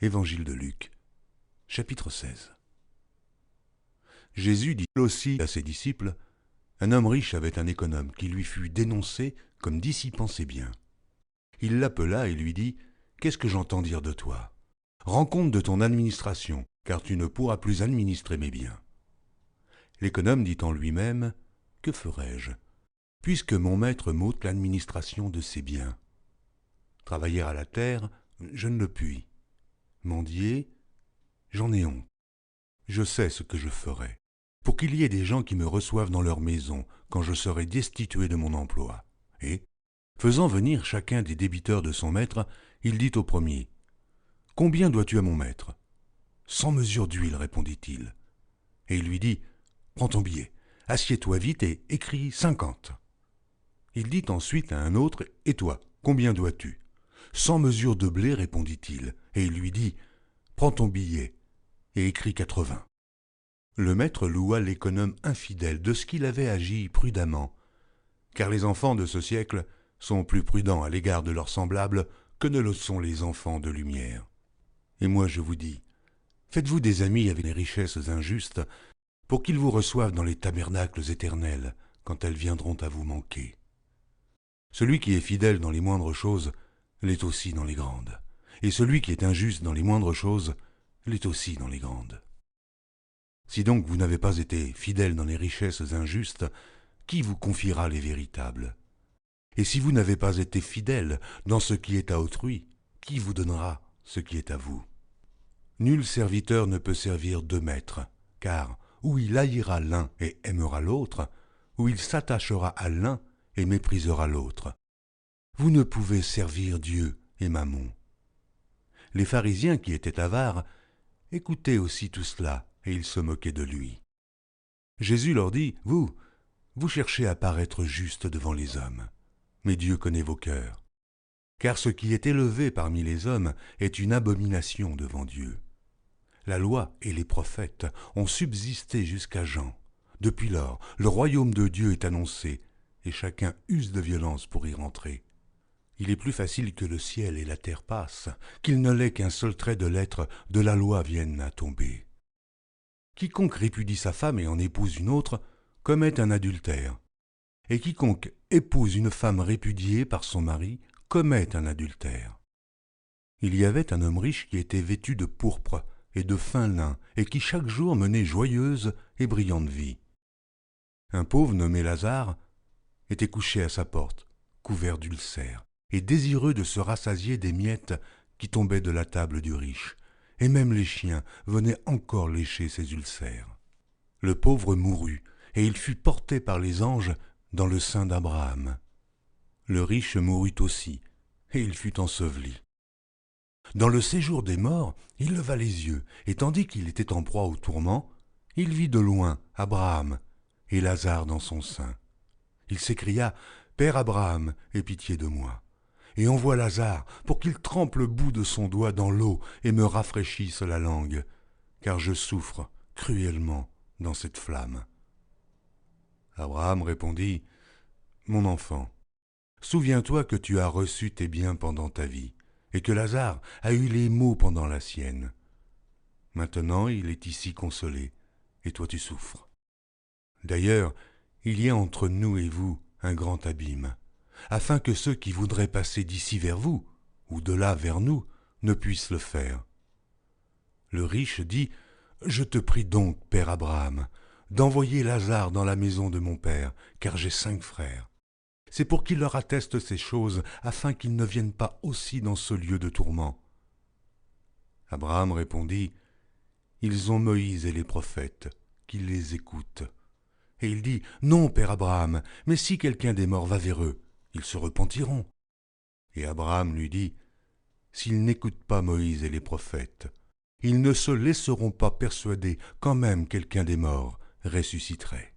Évangile de Luc, chapitre 16. Jésus dit aussi à ses disciples, un homme riche avait un économe qui lui fut dénoncé comme dissipant ses biens. Il l'appela et lui dit, « Qu'est-ce que j'entends dire de toi? Rends compte de ton administration, car tu ne pourras plus administrer mes biens. » L'économe dit en lui-même, « Que ferai-je, puisque mon maître m'ôte l'administration de ses biens? Travailler à la terre, je ne le puis. Mendier, j'en ai honte. Je sais ce que je ferai, pour qu'il y ait des gens qui me reçoivent dans leur maison quand je serai destitué de mon emploi. » Et, faisant venir chacun des débiteurs de son maître, il dit au premier, « Combien dois-tu à mon maître ?»« 100 mesures d'huile, répondit-il. Et il lui dit, « Prends ton billet, assieds-toi vite et écris 50. » Il dit ensuite à un autre, « Et toi, combien dois-tu ?»« 100 mesures de blé, répondit-il. Et il lui dit, « Prends ton billet et écris 80. » Le maître loua l'économe infidèle de ce qu'il avait agi prudemment, car les enfants de ce siècle sont plus prudents à l'égard de leurs semblables que ne le sont les enfants de lumière. Et moi je vous dis, faites-vous des amis avec les richesses injustes, pour qu'ils vous reçoivent dans les tabernacles éternels, quand elles viendront à vous manquer. Celui qui est fidèle dans les moindres choses l'est aussi dans les grandes, et celui qui est injuste dans les moindres choses l'est aussi dans les grandes. Si donc vous n'avez pas été fidèle dans les richesses injustes, qui vous confiera les véritables? Et si vous n'avez pas été fidèle dans ce qui est à autrui, qui vous donnera ce qui est à vous? Nul serviteur ne peut servir deux maîtres, car ou il haïra l'un et aimera l'autre, ou il s'attachera à l'un et méprisera l'autre. Vous ne pouvez servir Dieu et Mammon. Les pharisiens qui étaient avares écoutaient aussi tout cela, et ils se moquaient de lui. Jésus leur dit, « Vous cherchez à paraître juste devant les hommes, mais Dieu connaît vos cœurs. Car ce qui est élevé parmi les hommes est une abomination devant Dieu. La loi et les prophètes ont subsisté jusqu'à Jean. Depuis lors, le royaume de Dieu est annoncé, et chacun use de violence pour y rentrer. Il est plus facile que le ciel et la terre passent, qu'il ne l'est qu'un seul trait de lettre de la loi vienne à tomber. Quiconque répudie sa femme et en épouse une autre commet un adultère, et quiconque épouse une femme répudiée par son mari commet un adultère. Il y avait un homme riche qui était vêtu de pourpre et de fin lin, et qui chaque jour menait joyeuse et brillante vie. Un pauvre nommé Lazare était couché à sa porte, couvert d'ulcères, et désireux de se rassasier des miettes qui tombaient de la table du riche, et même les chiens venaient encore lécher ses ulcères. Le pauvre mourut, et il fut porté par les anges dans le sein d'Abraham. Le riche mourut aussi, et il fut enseveli. Dans le séjour des morts, il leva les yeux, et tandis qu'il était en proie au tourment, il vit de loin Abraham et Lazare dans son sein. Il s'écria, « Père Abraham, aie pitié de moi, et envoie Lazare pour qu'il trempe le bout de son doigt dans l'eau et me rafraîchisse la langue, car je souffre cruellement dans cette flamme. » Abraham répondit, « Mon enfant, souviens-toi que tu as reçu tes biens pendant ta vie, et que Lazare a eu les maux pendant la sienne. Maintenant il est ici consolé, et toi tu souffres. D'ailleurs, il y a entre nous et vous un grand abîme, afin que ceux qui voudraient passer d'ici vers vous, ou de là vers nous, ne puissent le faire. » Le riche dit, « Je te prie donc, père Abraham, d'envoyer Lazare dans la maison de mon père, car j'ai 5 frères. C'est pour qu'il leur atteste ces choses, afin qu'ils ne viennent pas aussi dans ce lieu de tourment. » Abraham répondit, « Ils ont Moïse et les prophètes, qu'ils les écoutent. » Et il dit, « Non, père Abraham, mais si quelqu'un des morts va vers eux, ils se repentiront. » Et Abraham lui dit, « S'ils n'écoutent pas Moïse et les prophètes, ils ne se laisseront pas persuader quand même quelqu'un des morts ressusciterait. »